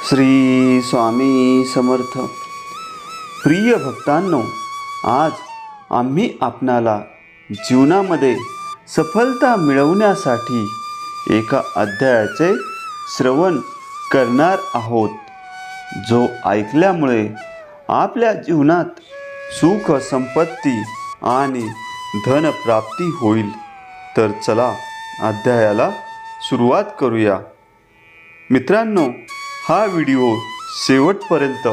श्री स्वामी समर्थ. प्रिय भक्तांनो, आज आम्ही आपणाला जीवनामध्ये सफलता मिळवण्यासाठी एका अध्यायाचे श्रवण करणार आहोत, जो ऐकल्यामुळे आपल्या जीवनात सुख, संपत्ती आणि धनप्राप्ती होईल. तर चला अध्यायाला सुरुवात करूया. मित्रांनो, हा व्हिडिओ शेवटपर्यंत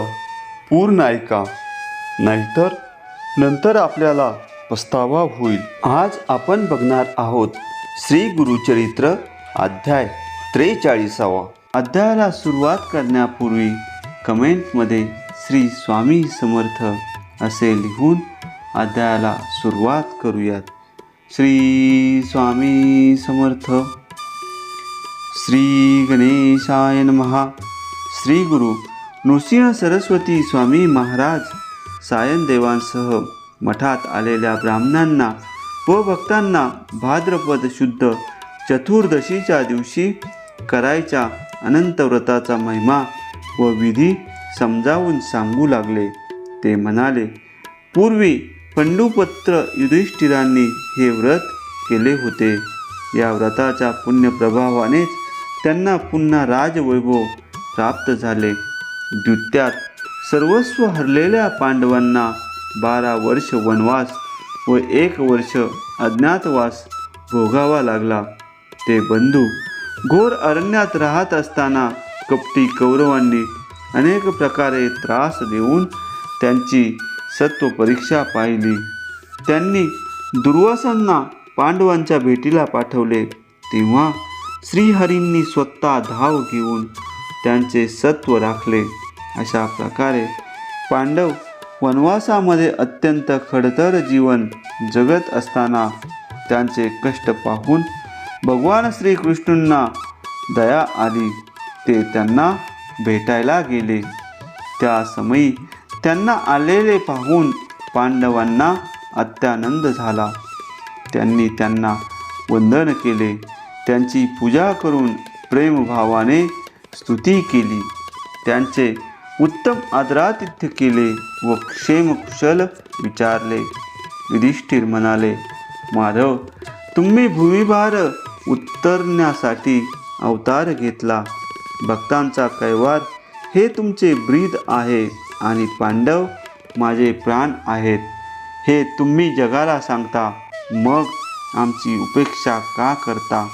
पूर्ण ऐका, नाहीतर नंतर आपल्याला पस्तावा होईल. आज आपण बघणार आहोत श्री गुरुचरित्र अध्याय 43. अध्यायाला सुरुवात करण्यापूर्वी कमेंटमध्ये श्री स्वामी समर्थ असे लिहून अध्यायाला सुरुवात करूयात. श्री स्वामी समर्थ. श्री गणेशाय नमः. श्री गुरु नृसिंह सरस्वती स्वामी महाराज सायनदेवांसह मठात आलेल्या ब्राह्मणांना व भक्तांना भाद्रपद शुद्ध चतुर्दशीच्या दिवशी करायच्या अनंत व्रताचा महिमा व विधी समजावून सांगू लागले. ते म्हणाले, पूर्वी पंडुपुत्र युधिष्ठिरांनी हे व्रत केले होते. या व्रताच्या पुण्यप्रभावानेच त्यांना पुन्हा राजवैभव प्राप्त झाले. द्वित्यात सर्वस्व हरलेल्या पांडवांना 12 वर्ष वनवास व 1 वर्ष अज्ञातवास भोगावा लागला. ते बंधू घोर अरण्यात राहत असताना कपटी कौरवांनी अनेक प्रकारे त्रास देऊन त्यांची सत्व परीक्षा पाहिली. त्यांनी दुर्वासांना पांडवांच्या भेटीला पाठवले. तेव्हा श्रीहरींनी स्वतः धाव घेऊन त्यांचे सत्व राखले. अशा प्रकारे पांडव वनवासामध्ये अत्यंत खडतर जीवन जगत असताना त्यांचे कष्ट पाहून भगवान श्रीकृष्णांना दया आली. ते त्यांना भेटायला गेले. त्या समयी त्यांना आलेले पाहून पांडवांना अत्यानंद झाला. त्यांनी त्यांना वंदन केले. त्यांची पूजा करून प्रेमभावाने स्तुती केली. त्यांचे उत्तम आदरातिथ्य केले व क्षेमकुशल विचारले. युधिष्ठिर म्हणाले, माधव, तुम्ही भूमिभार उतरण्यासाठी अवतार घेतला. भक्तांचा कैवार हे तुमचे ब्रीद आहे आणि पांडव माझे प्राण आहेत. हे तुम्ही जगाला सांगता, मग आमची उपेक्षा का करता?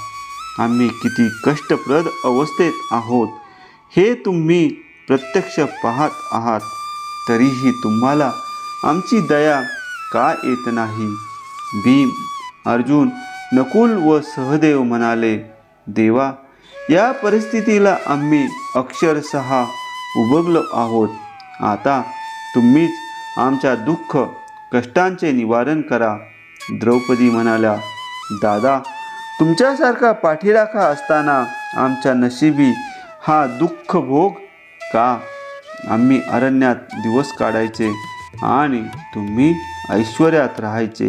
आम्ही किती कष्टप्रद अवस्थेत आहोत हे तुम्ही प्रत्यक्ष पाहत आहात. तरीही तुम्हाला आमची दया का येत नाही? भीम, अर्जुन, नकुल व सहदेव म्हणाले, देवा, या परिस्थितीला आम्ही अक्षरशः उबगलो आहोत. आता तुम्हीच आमच्या दुःख कष्टांचे निवारण करा. द्रौपदी म्हणाल्या, दादा, तुमच्यासारखा पाठीराखा असताना आमच्या नशिबी हा दुःख भोग का? आम्ही अरण्यात दिवस काढायचे आणि तुम्ही ऐश्वर्यात राहायचे,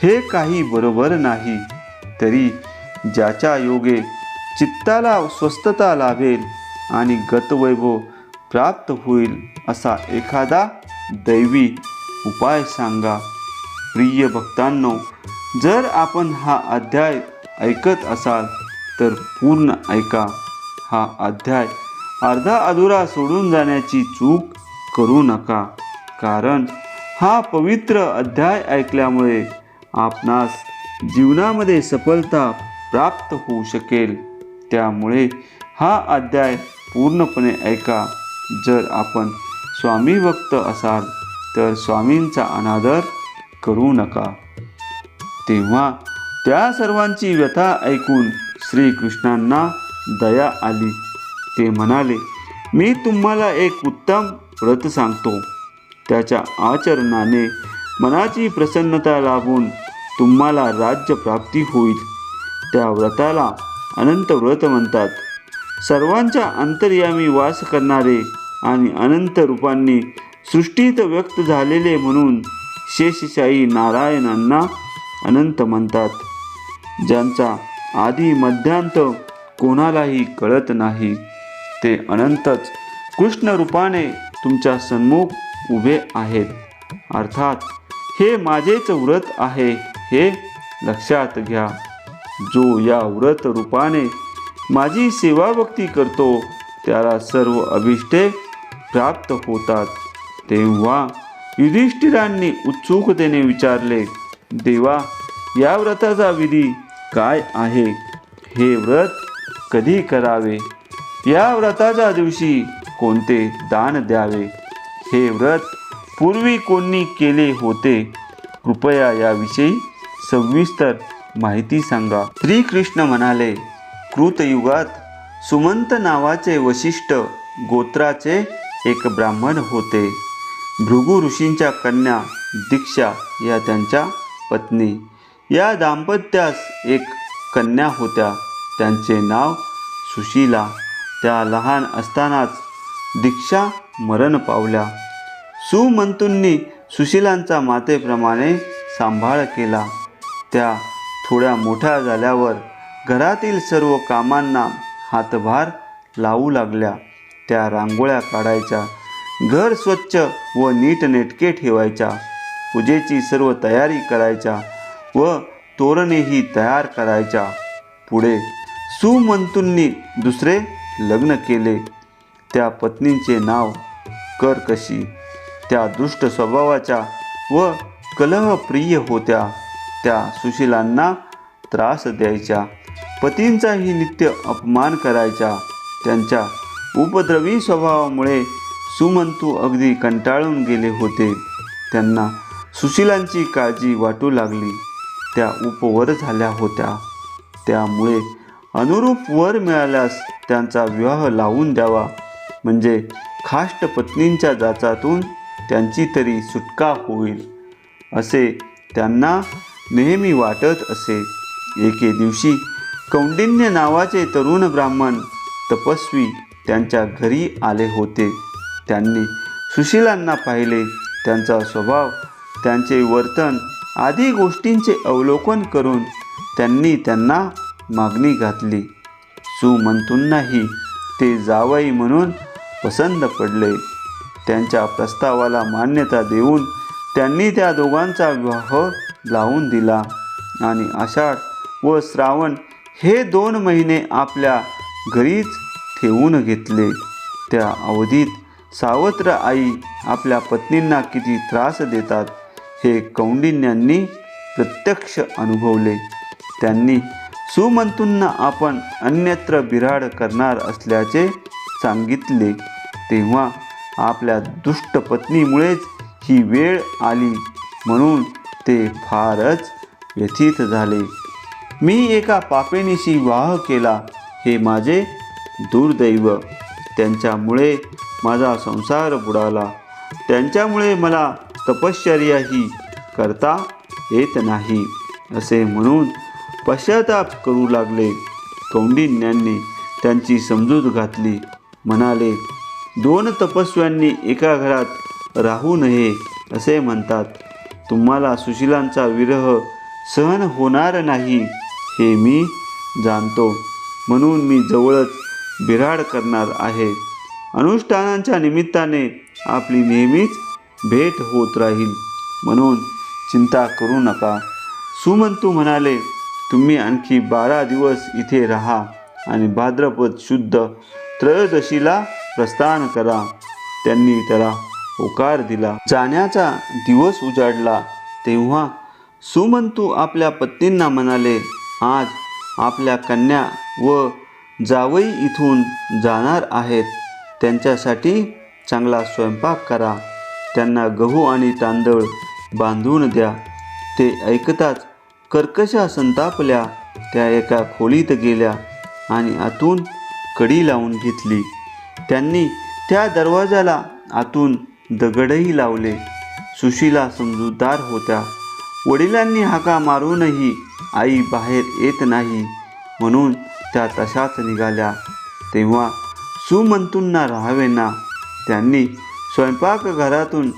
हे काही बरोबर नाही. तरी ज्याच्या योगे चित्ताला स्वस्थता लाभेल आणि गतवैभव प्राप्त होईल असा एखादा दैवी उपाय सांगा. प्रिय भक्तांनो, जर आपण हा अध्याय ऐकत असाल तर पूर्ण ऐका. हा अध्याय अर्धा अधुरा सोडून जाण्याची चूक करू नका, कारण हा पवित्र अध्याय ऐकल्यामुळे आपणास जीवनामध्ये सफलता प्राप्त होऊ शकेल. त्यामुळे हा अध्याय पूर्णपणे ऐका. जर आपण स्वामी भक्त असाल तर स्वामींचा अनादर करू नका. तेव्हा त्या सर्वांची व्यथा ऐकून श्रीकृष्णांना दया आली. ते म्हणाले, मी तुम्हाला एक उत्तम व्रत सांगतो. त्याच्या आचरणाने मनाची प्रसन्नता लाभून तुम्हाला राज्यप्राप्ती होईल. त्या व्रताला अनंत व्रत म्हणतात. सर्वांच्या अंतर्यामी वास करणारे आणि अनंत रूपांनी सृष्टीत व्यक्त झालेले म्हणून शेषशाही नारायणांना अनंत म्हणतात. ज्यांचा आदी मध्यांत कोणालाही कळत नाही, ते अनंतच कृष्ण रूपाने तुमच्या सन्मुख उभे आहेत. अर्थात हे माझेच व्रत आहे हे लक्षात घ्या. जो या व्रत रूपाने माझी सेवा भक्ती करतो त्याला सर्व अभिष्टे प्राप्त होतात. तेव्हा युधिष्ठिरांनी उत्सुकतेने विचारले, देवा, या व्रताचा विधी काय आहे? हे व्रत कधी करावे? या व्रताच्या दिवशी कोणते दान द्यावे? हे व्रत पूर्वी कोणी केले होते? कृपया याविषयी सविस्तर माहिती सांगा. श्रीकृष्ण म्हणाले, कृतयुगात सुमंत नावाचे वशिष्ठ गोत्राचे एक ब्राह्मण होते. भृगु ऋषींच्या कन्या दीक्षा या त्यांच्या पत्नी. या दाम्पत्यास एक कन्या होत्या. त्यांचे नाव सुशीला. त्या लहान असतानाच दीक्षा मरण पावल्या. सुमंतूंनी सुशीलांचा मातेप्रमाणे सांभाळ केला. त्या थोड्या मोठ्या झाल्यावर घरातील सर्व कामांना हातभार लावू लागल्या. त्या रांगोळ्या काढायच्या, घर स्वच्छ व नीटनेटके ठेवायच्या, पूजेची सर्व तयारी करायच्या व तोरणेही तयार करायच्या. पुढे सुमंतूंनी दुसरे लग्न केले. त्या पत्नीचे नाव कर्कशी. त्या दुष्ट स्वभावाच्या व कलहप्रिय होत्या. त्या सुशीलांना त्रास द्यायच्या, पतींचाही नित्य अपमान करायच्या. त्यांच्या उपद्रवी स्वभावामुळे सुमंतू अगदी कंटाळून गेले होते. त्यांना सुशीलांची काळजी वाटू लागली. त्या उपवर झाल्या होत्या. त्यामुळे अनुरूप वर मिळाल्यास त्यांचा विवाह लावून द्यावा, म्हणजे खाष्ट पत्नींच्या जाचातून त्यांची तरी सुटका होईल, असे त्यांना नेहमी वाटत असे. एके दिवशी कौंडिन्य नावाचे तरुण ब्राह्मण तपस्वी त्यांच्या घरी आले होते. त्यांनी सुशीलांना पाहिले. त्यांचा स्वभाव, त्यांचे वर्तन आदी गोष्टींचे अवलोकन करून त्यांनी त्यांना मागणी घातली. सुमंतूंनाही ते जावई म्हणून पसंत पडले. त्यांच्या प्रस्तावाला मान्यता देऊन त्यांनी त्या दोघांचा विवाह लावून दिला आणि आषाढ व श्रावण हे 2 महिने आपल्या घरीच ठेवून घेतले. त्या अवधीत सावत्र आई आपल्या पत्नींना किती त्रास देतात हे कौंडिन्यांनी प्रत्यक्ष अनुभवले. त्यांनी सुमंतूंना आपण अन्यत्र बिऱ्हाड करणार असल्याचे सांगितले. तेव्हा आपल्या दुष्ट पत्नीमुळेच ही वेळ आली म्हणून ते फारच व्यथित झाले. मी एका पापिणीशी विवाह केला, हे माझे दुर्दैव. त्यांच्यामुळे माझा संसार बुडाला. त्यांच्यामुळे मला तपश्चर्याही करता येत नाही, असे म्हणून पश्चाताप करू लागले. कौंडिन्यांनी त्यांची समजूत घातली. म्हणाले, 2 तपस्व्यांनी एका घरात राहू नये असे म्हणतात. तुम्हाला सुशीलांचा विरह सहन होणार नाही हे मी जाणतो, म्हणून मी जवळच बिऱ्हाड करणार आहे. अनुष्ठानांच्या निमित्ताने आपली नेहमीच भेट होत राहील, म्हणून चिंता करू नका. सुमंतू म्हणाले, तुम्ही आणखी 12 दिवस इथे राहा आणि भाद्रपद शुद्ध त्रयोदशीला प्रस्थान करा. त्यांनी त्याला होकार दिला. जाण्याचा दिवस उजाडला तेव्हा सुमंतू आपल्या पत्नींना म्हणाले, आज आपल्या कन्या व जावई इथून जाणार आहेत. त्यांच्यासाठी चांगला स्वयंपाक करा. त्यांना गहू आणि तांदूळ बांधून द्या. ते ऐकताच कर्कशा संतापल्या. त्या एका खोलीत गेल्या आणि आतून कडी लावून घेतली. त्यांनी त्या दरवाजाला आतून दगडही लावले. सुशीला समजूतदार होत्या. वडिलांनी हाका मारूनही आई बाहेर येत नाही म्हणून त्या तशाच निघाल्या. तेव्हा सुमंतूंना राहावेना. त्यांनी स्वयंपाकघरातून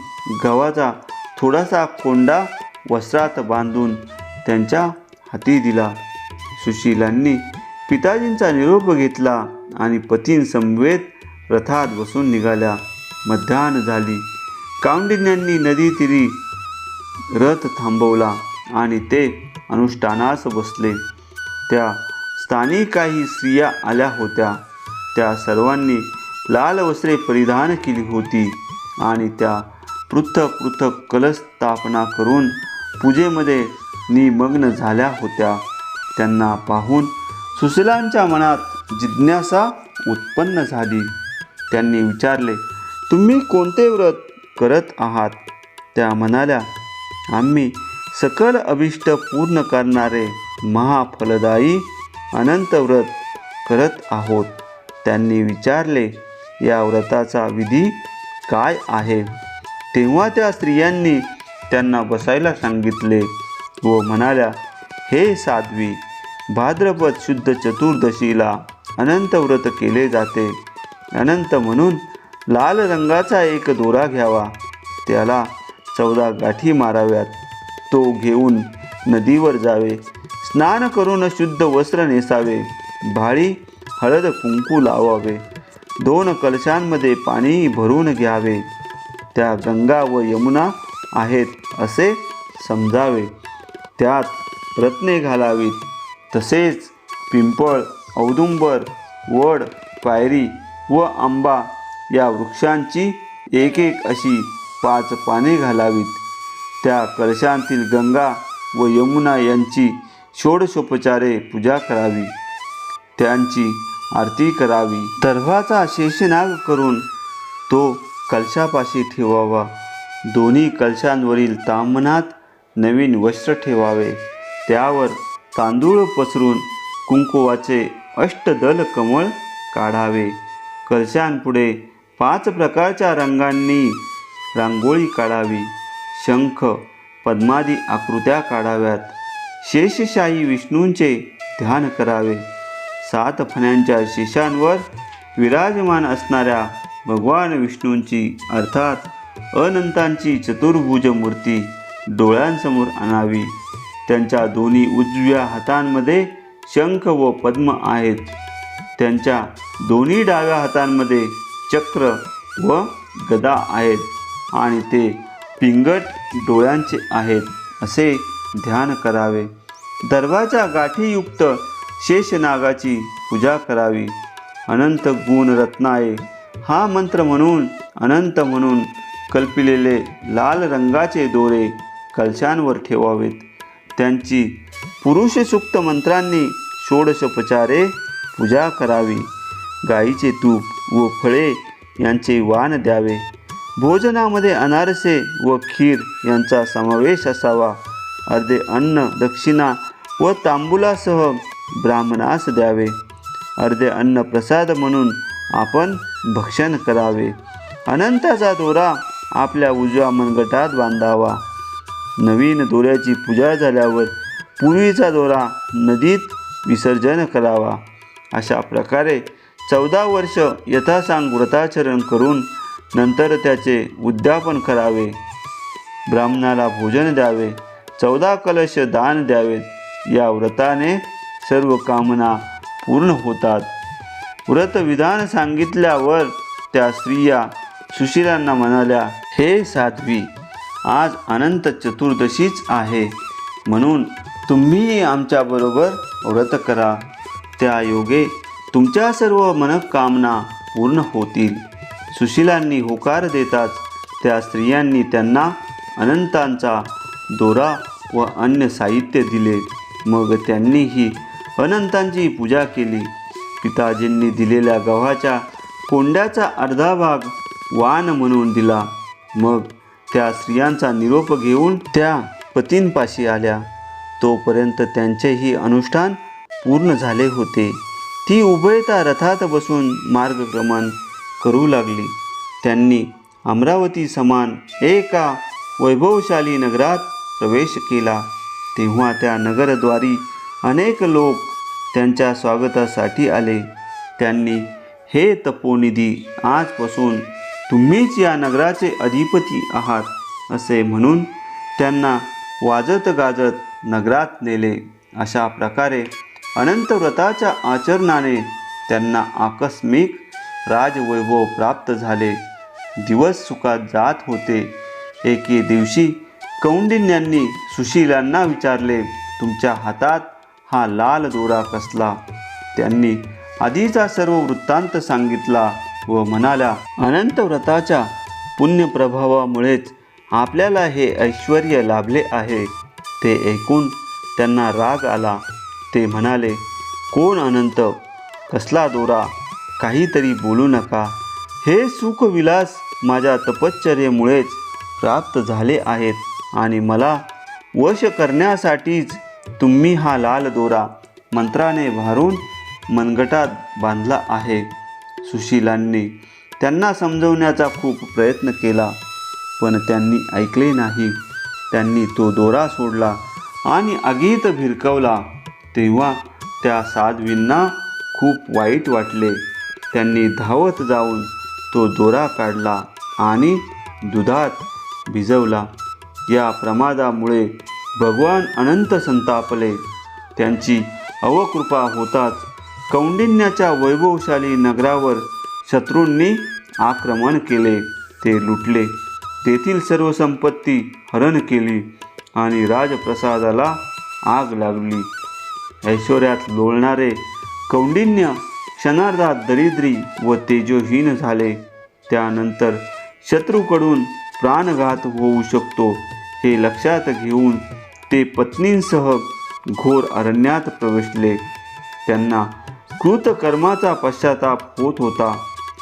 गव्हाचा थोडासा कोंडा वस्त्रात बांधून त्यांच्या हाती दिला. सुशीलांनी पिताजींचा निरोप घेतला आणि पतींसमवेत रथात बसून निघाल्या. मध्याह्न झाली. कौंडिन्यांनी नदी तीरी रथ थांबवला आणि ते अनुष्ठानास बसले. त्या स्थानी काही स्त्रिया आल्या होत्या. त्या सर्वांनी लाल वस्त्रे परिधान केली होती आणि त्या पृथक पृथक कलश स्थापना करून पूजेमध्ये निमग्न झाल्या होत्या. त्यांना पाहून सुशीलांच्या मनात जिज्ञासा उत्पन्न झाली. त्यांनी विचारले, तुम्ही कोणते व्रत करत आहात? त्या म्हणाल्या, आम्ही सकल अभिष्ट पूर्ण करणारे महाफलदायी अनंत व्रत करत आहोत. त्यांनी विचारले, या व्रताचा विधी काय आहे? तेव्हा त्या स्त्रियांनी त्यांना बसायला सांगितले व म्हणाल्या, हे साध्वी, भाद्रपद शुद्ध चतुर्दशीला अनंत व्रत केले जाते. अनंत म्हणून लाल रंगाचा एक दोरा घ्यावा. त्याला 14 गाठी माराव्यात. तो घेऊन नदीवर जावे. स्नान करून शुद्ध वस्त्र नेसावे. भाळी हळद कुंकू लावावे. 2 कलशांमध्ये पाणी भरून घ्यावे. त्या गंगा व यमुना आहेत असे समजावे. त्यात रत्ने घालावीत. तसेच पिंपळ, औदुंबर, वड, पायरी व आंबा या वृक्षांची एक एक अशी 5 पाने घालावीत. त्या कलशांतील गंगा व यमुना यांची षोडशोपचारे पूजा करावी. त्यांची आरती करावी. दर्भाचा शेषनाग करून तो कलशापाशी ठेवावा. दोन्ही कलशांवरील ताम्हणात नवीन वस्त्र ठेवावे. त्यावर तांदूळ पसरून कुंकुवाचे अष्टदल कमळ काढावे. कलशांपुढे 5 प्रकारच्या रंगांनी रांगोळी काढावी. शंख, पद्मादी आकृत्या काढाव्यात. शेषशाही विष्णूंचे ध्यान करावे. 7 फण्यांच्या शेषांवर विराजमान असणाऱ्या भगवान विष्णूंची अर्थात अनंतांची चतुर्भुज मूर्ती डोळ्यांसमोर आणावी. त्यांच्या दोन्ही उजव्या हातांमध्ये शंख व पद्म आहेत. त्यांच्या दोन्ही डाव्या हातांमध्ये चक्र व गदा आहेत आणि ते पिंगट डोळ्यांचे आहेत असे ध्यान करावे. दर्भाच्या गाठीयुक्त शेषनागाची पूजा करावी. अनंत गुण रत्नाये हा मंत्र म्हणून अनंत म्हणून कल्पिलेले लाल रंगाचे दोरे कलशांवर ठेवावेत. त्यांची पुरुष सूक्त मंत्रांनी षोडशोपचारे पूजा करावी. गाईचे तूप व फळे यांचे वाण द्यावे. भोजनामध्ये अनारसे व खीर यांचा समावेश असावा. अर्धे अन्न दक्षिणा व तांबूलासह ब्राह्मणास द्यावे. अर्धे अन्न प्रसाद म्हणून आपण भक्षण करावे. अनंताचा दोरा आपल्या उजव्या मनगटात बांधावा. नवीन दोऱ्याची पूजा झाल्यावर पूर्वीचा दोरा नदीत विसर्जन करावा. अशा प्रकारे 14 वर्ष यथासांग व्रताचरण करून नंतर त्याचे उद्यापन करावे. ब्राह्मणाला भोजन द्यावे. 14 कलश दान द्यावेत. या व्रताने सर्व कामना पूर्ण होतात. व्रतविधान सांगितल्यावर त्या स्त्रिया सुशीलांना म्हणाल्या, हे साध्वी, आज अनंत चतुर्दशीच आहे, म्हणून तुम्ही आमच्याबरोबर व्रत करा. त्या योगे तुमच्या सर्व मनोकामना पूर्ण होतील. सुशीलांनी होकार देताच त्या स्त्रियांनी त्यांना अनंतांचा दोरा व अन्य साहित्य दिले. मग त्यांनीही अनंतांची पूजा केली. पिताजींनी दिलेल्या गव्हाच्या कोंड्याचा अर्धा भाग वाण म्हणून दिला. मग त्या स्त्रियांचा निरोप घेऊन त्या पतींपाशी आल्या. तोपर्यंत त्यांचेही अनुष्ठान पूर्ण झाले होते. ती उभयता रथात बसून मार्गक्रमण करू लागली. त्यांनी अमरावती समान एका वैभवशाली नगरात प्रवेश केला. तेव्हा त्या नगरद्वारी अनेक लोक त्यांच्या स्वागतासाठी आले. त्यांनी, हे तपोनिधी, आजपासून तुम्हीच या नगराचे अधिपती आहात असे म्हणून त्यांना वाजत गाजत नगरात नेले. अशा प्रकारे अनंत व्रताच्या आचरणाने त्यांना आकस्मिक राजवैभव प्राप्त झाले. दिवस सुखात जात होते. एके दिवशी कौंडिन्यांनी सुशीलांना विचारले, तुमच्या हातात हा लाल दोरा कसला? त्यांनी आधीचा सर्व वृत्तांत सांगितला व म्हणाल्या, अनंत व्रताच्या पुण्यप्रभावामुळेच आपल्याला हे ऐश्वर्य लाभले आहे. ते ऐकून त्यांना राग आला. ते म्हणाले, कोण अनंत? कसला दोरा? काहीतरी बोलू नका. हे सुखविलास माझ्या तपश्चर्येमुळेच प्राप्त झाले आहेत आणि मला वश करण्यासाठीच तुम्ही हा लाल दोरा मंत्राने भारून मनगटात बांधला आहे. सुशीलांनी त्यांना समजवण्याचा खूप प्रयत्न केला, पण त्यांनी ऐकले नाही. त्यांनी तो दोरा सोडला आणि आगीत भिरकवला. तेव्हा त्या साध्वींना खूप वाईट वाटले. त्यांनी धावत जाऊन तो दोरा काढला आणि दुधात भिजवला. या प्रमादामुळे भगवान अनंत संतापले. त्यांची अवकृपा होताच कौंडिन्याच्या वैभवशाली नगरावर शत्रूंनी आक्रमण केले. ते लुटले. तेथील सर्व संपत्ती हरण केली आणि राजप्रसादाला आग लागली. ऐश्वर्यात लोळणारे कौंडिन्य क्षणार्धात दरिद्री व तेजोहीन झाले. त्यानंतर शत्रूकडून प्राणघात होऊ शकतो हे लक्षात घेऊन ते पत्नींसह घोर अरण्यात प्रवेशले. त्यांना कृतकर्माचा पश्चाताप होत होता.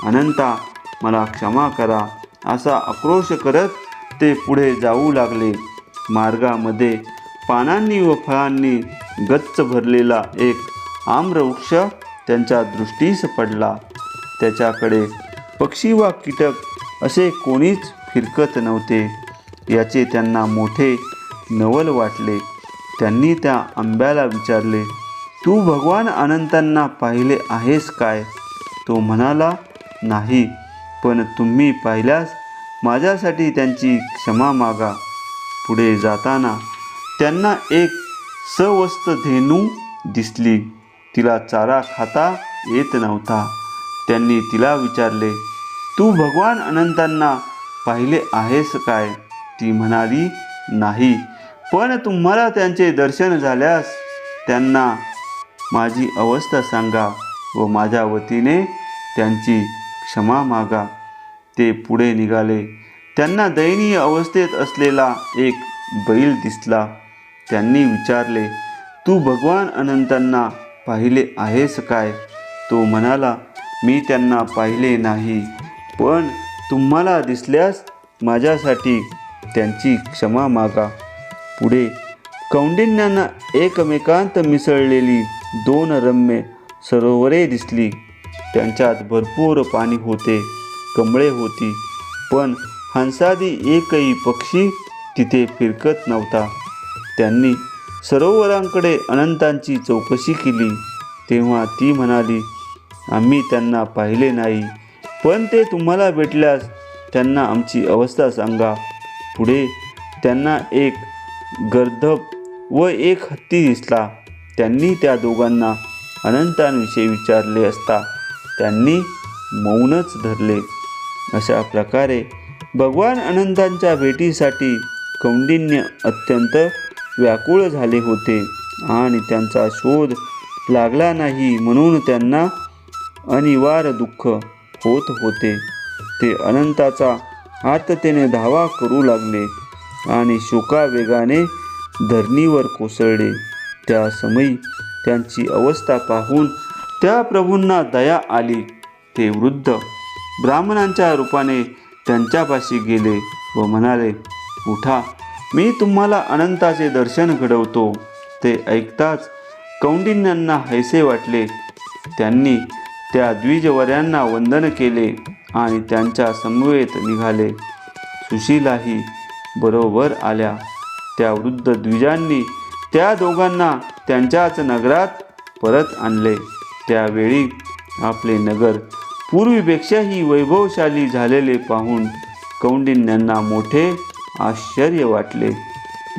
अनंता, मला क्षमा करा, असा आक्रोश करत ते पुढे जाऊ लागले. मार्गामध्ये पानांनी व फळांनी गच्च भरलेला एक आम्रवृक्ष त्यांच्या दृष्टीस पडला. त्याच्याकडे पक्षी वा कीटक असे कोणीच फिरकत नव्हते. याचे त्यांना मोठे नवल वाटले. त्यांनी त्या आंब्याला विचारले, तू भगवान अनंतांना पाहिले आहेस काय? तो म्हणाला, नाही, पण तुम्ही पाहिल्यास माझ्यासाठी त्यांची क्षमा मागा. पुढे जाताना त्यांना एक सवस्त धेनू दिसली. तिला चारा खाता येत नव्हता. त्यांनी तिला विचारले, तू भगवान अनंतांना पाहिले आहेस काय? ती म्हणाली, नाही, पण तुम्हाला त्यांचे दर्शन झाल्यास त्यांना माझी अवस्था सांगा व माझ्या वतीने त्यांची क्षमा मागा. ते पुढे निघाले. त्यांना दयनीय अवस्थेत असलेला एक बैल दिसला. त्यांनी विचारले, तू भगवान अनंतांना पाहिले आहेस काय? तो म्हणाला, मी त्यांना पाहिले नाही, पण तुम्हाला दिसल्यास माझ्यासाठी त्यांची क्षमा मागा. पुढे कौंडिन्यांना एकमेकांत मिसळलेली 2 रम्य सरोवरे दिसली. त्यांच्यात भरपूर पाणी होते. कमळे होती, पण हंसादी एकही पक्षी तिथे फिरकत नव्हता. त्यांनी सरोवरांकडे अनंतांची चौकशी केली. तेव्हा ती म्हणाली, आम्ही त्यांना पाहिले नाही, पण ते तुम्हाला भेटल्यास त्यांना आमची अवस्था सांगा. पुढे त्यांना एक गर्दभ व एक हत्ती दिसला. त्यांनी त्या दोघांना अनंतांविषयी विचारले असता त्यांनी मौनच धरले. अशा प्रकारे भगवान अनंतांच्या भेटीसाठी कौंडिन्य अत्यंत व्याकुळ झाले होते आणि त्यांचा शोध लागला नाही म्हणून त्यांना अनिवार्य दुःख होत होते. ते अनंताचा आर्ततेने धावा करू लागले आणि शोकावेगाने धरणीवर कोसळले. त्या समयी त्यांची अवस्था पाहून त्या प्रभूंना दया आली. ते वृद्ध ब्राह्मणांच्या रूपाने त्यांच्यापाशी गेले व म्हणाले, उठा, मी तुम्हाला अनंताचे दर्शन घडवतो. ते ऐकताच कौंडिन्यांना हैसे वाटले. त्यांनी त्या द्विजवर्यांना वंदन केले आणि त्यांच्या समवेत निघाले. सुशीलाही बरोबर आल्या. त्या वृद्ध द्विजांनी त्या दोघांना त्यांच्याच नगरात परत आणले. त्यावेळी आपले नगर पूर्वीपेक्षाही वैभवशाली झालेले पाहून कौंडिन्यांना मोठे आश्चर्य वाटले.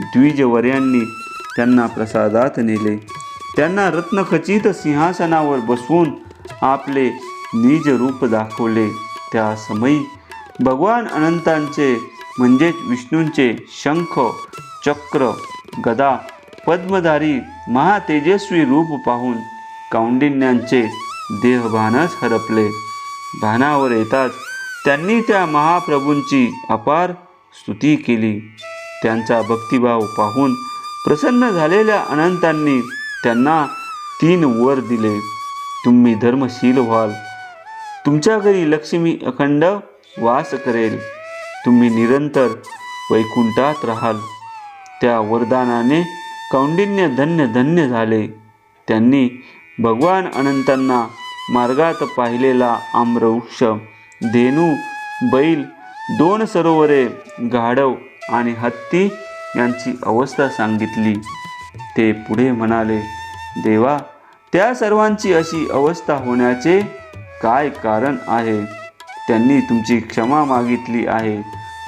द्विजवर्यांनी त्यांना प्रसादात नेले. त्यांना रत्नखचित सिंहासनावर बसवून आपले निज रूप दाखवले त्या समयी भगवान अनंतांचे म्हणजेच विष्णूंचे शंख, चक्र, गदा, पद्मधारी महातेजस्वी रूप पाहून कौंडिन्यांचे देहभानच हरपले. भानावर येताच त्यांनी त्या महाप्रभूंची अपार स्तुती केली. त्यांचा भक्तिभाव पाहून प्रसन्न झालेल्या अनंतांनी त्यांना 3 वर दिले. तुम्ही धर्मशील व्हाल, तुमच्या घरी लक्ष्मी अखंड वास करेल, तुम्ही निरंतर वैकुंठात राहाल. त्या वरदानाने कौंडिन्य धन्य धन्य झाले. त्यांनी भगवान अनंतांना मार्गात पाहिलेला आम्रवृक्ष, धेनू, बैल, 2 सरोवरे, गाढव आणि हत्ती यांची अवस्था सांगितली. ते पुढे म्हणाले, देवा, त्या सर्वांची अशी अवस्था होण्याचे काय कारण आहे? त्यांनी तुमची क्षमा मागितली आहे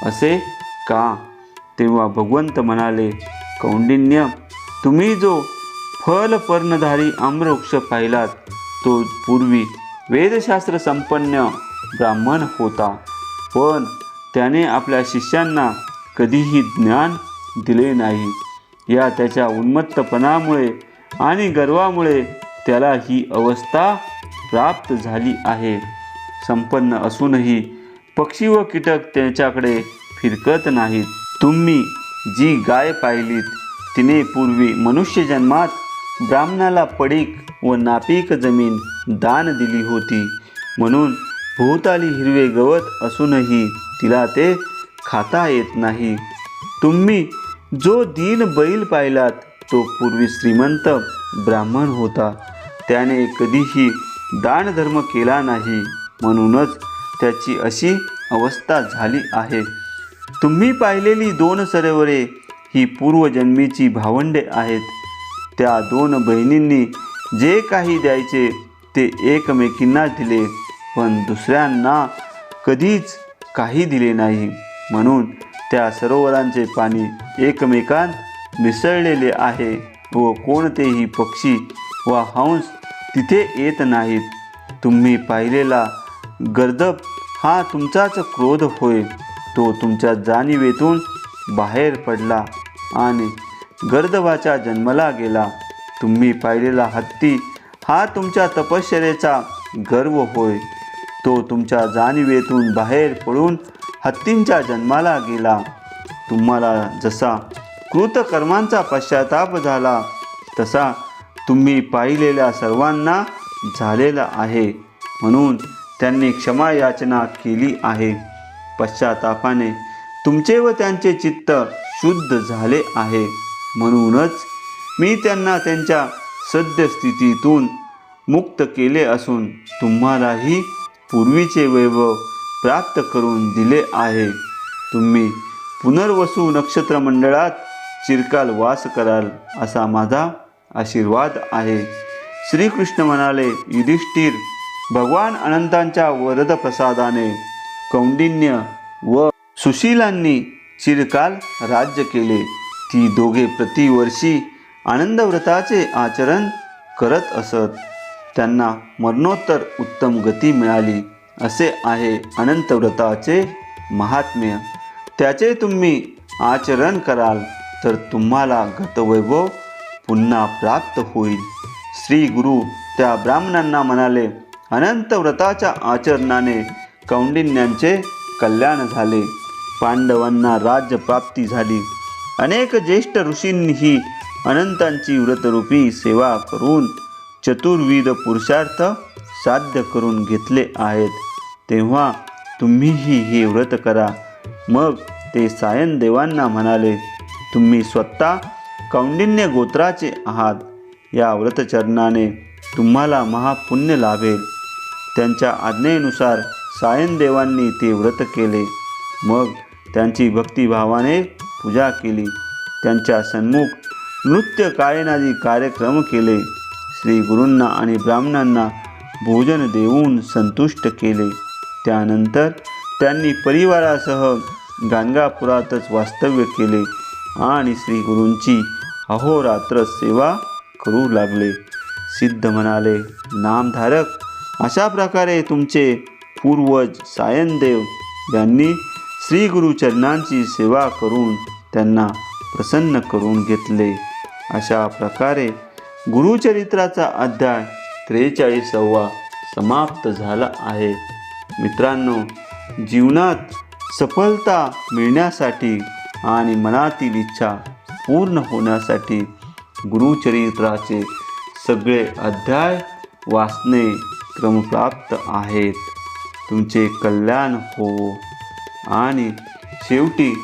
असे का? तेव्हा भगवंत म्हणाले, कौंडिन्य, तुम्ही जो फल पर्णधारी आम्रवृक्ष पाहिलात तो पूर्वी वेदशास्त्र संपन्न ब्राह्मण होता, पण त्याने आपल्या शिष्यांना कधीही ज्ञान दिले नाही. या त्याच्या उन्मत्तपणामुळे आणि गर्वामुळे त्याला ही अवस्था प्राप्त झाली आहे. संपन्न असूनही पक्षी व कीटक त्याच्याकडे फिरकत नाहीत. तुम्ही जी गाय पाहिलीत तिने पूर्वी मनुष्य जन्मात ब्राह्मणाला पडीक व नापीक जमीन दान दिली होती, म्हणून भोवताली हिरवे गवत असूनही तिला ते खाता येत नाही. तुम्ही जो दीन बैल पाहिलात तो पूर्वी श्रीमंत ब्राह्मण होता, त्याने कधीही दानधर्म केला नाही, म्हणूनच त्याची अशी अवस्था झाली आहे. तुम्ही पाहिलेली 2 सरोवरे ही पूर्वजन्मीची भावंडे आहेत. त्या 2 बहिणींनी जे काही द्यायचे ते एकमेकींना दिले, पण दुसऱ्यांना कधीच काही दिले नाही. म्हणून त्या सरोवरांचे पाणी एकमेकांत मिसळलेले आहे व कोणतेही पक्षी व हंस तिथे येत नाहीत. तुम्ही पाहिलेला गर्दभ हा तुमचाच क्रोध होय. तो तुमच्या जाणीवेतून बाहेर पडला आणि गर्दभाच्या जन्माला गेला. तुम्ही पाहिलेला हत्ती हा तुमच्या तपश्चर्येचा गर्व होय. तो तुमच्या जाणीवेतून बाहेर पडून हत्तींच्या जन्माला गेला. तुम्हाला जसा कृतकर्मांचा पश्चाताप झाला तसा तुम्ही पाहिलेल्या सर्वांना झालेला आहे, म्हणून त्यांनी क्षमा याचना केली आहे. पश्चातापाने तुमचे व त्यांचे चित्त शुद्ध झाले आहे, म्हणूनच मी त्यांना त्यांच्या सद्यस्थितीतून मुक्त केले असून तुम्हालाही पूर्वीचे वैभव प्राप्त करून दिले आहे. तुम्ही पुनर्वसू नक्षत्र मंडळात चिरकाल वास कराल असा माझा आशीर्वाद आहे. श्रीकृष्ण म्हणाले, युधिष्ठिर, भगवान अनंतांच्या वरद प्रसादाने कौंडिन्य व सुशीलांनी चिरकाल राज्य केले. ती दोघे प्रतिवर्षी आनंदव्रताचे आचरण करत असत. त्यांना मरणोत्तर उत्तम गती मिळाली. असे आहे अनंतव्रताचे महात्म्य. त्याचे तुम्ही आचरण कराल तर तुम्हाला गतवैभव पुन्हा प्राप्त होईल. श्री गुरु त्या ब्राह्मणांना म्हणाले, अनंतव्रताच्या आचरणाने कौंडिन्यांचे कल्याण झाले. पांडवांना राज्यप्राप्ती झाली. अनेक ज्येष्ठ ऋषींनीही अनंतांची व्रतरूपी सेवा करून चतुर्विध पुरुषार्थ साध्य करून घेतले आहेत. तेव्हा तुम्हीही हे व्रत करा. मग ते सायन देवांना म्हणाले, तुम्ही स्वतः कौंडिन्य गोत्राचे आहात. या व्रतचरणाने तुम्हाला महापुण्य लाभेल. त्यांच्या आज्ञेनुसार सायन देवांनी ते व्रत केले. मग त्यांची भक्तिभावाने पूजा केली. त्यांच्या सन्मुख नृत्य गायनादी कार्यक्रम केले. श्री गुरूंना आणि ब्राह्मणांना भोजन देऊन संतुष्ट केले. त्यानंतर त्यांनी परिवारासह गाणगापुरातच वास्तव्य केले आणि श्री गुरूंची अहोरात्र सेवा करू लागले. सिद्ध म्हणाले, नामधारक अशा प्रकारे तुमचे पूर्वज सायनदेव यांनी श्री गुरुचरणांची सेवा करून त्यांना प्रसन्न करून घेतले. अशा प्रकारे गुरुचरित्राचा अध्याय 43वा समाप्त झाला आहे. मित्रांनो, जीवनात सफलता मिळण्यासाठी आणि मनातील इच्छा पूर्ण होण्यासाठी गुरुचरित्राचे सगळे अध्याय वाचणे क्रमप्राप्त आहेत. तुमचे कल्याण हो. आणि शेवटी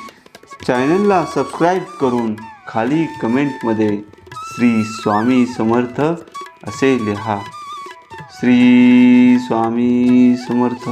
चॅनलला सबस्क्राईब करून खाली कमेंटमध्ये श्री स्वामी समर्थ असे लिहा. श्री स्वामी समर्थ.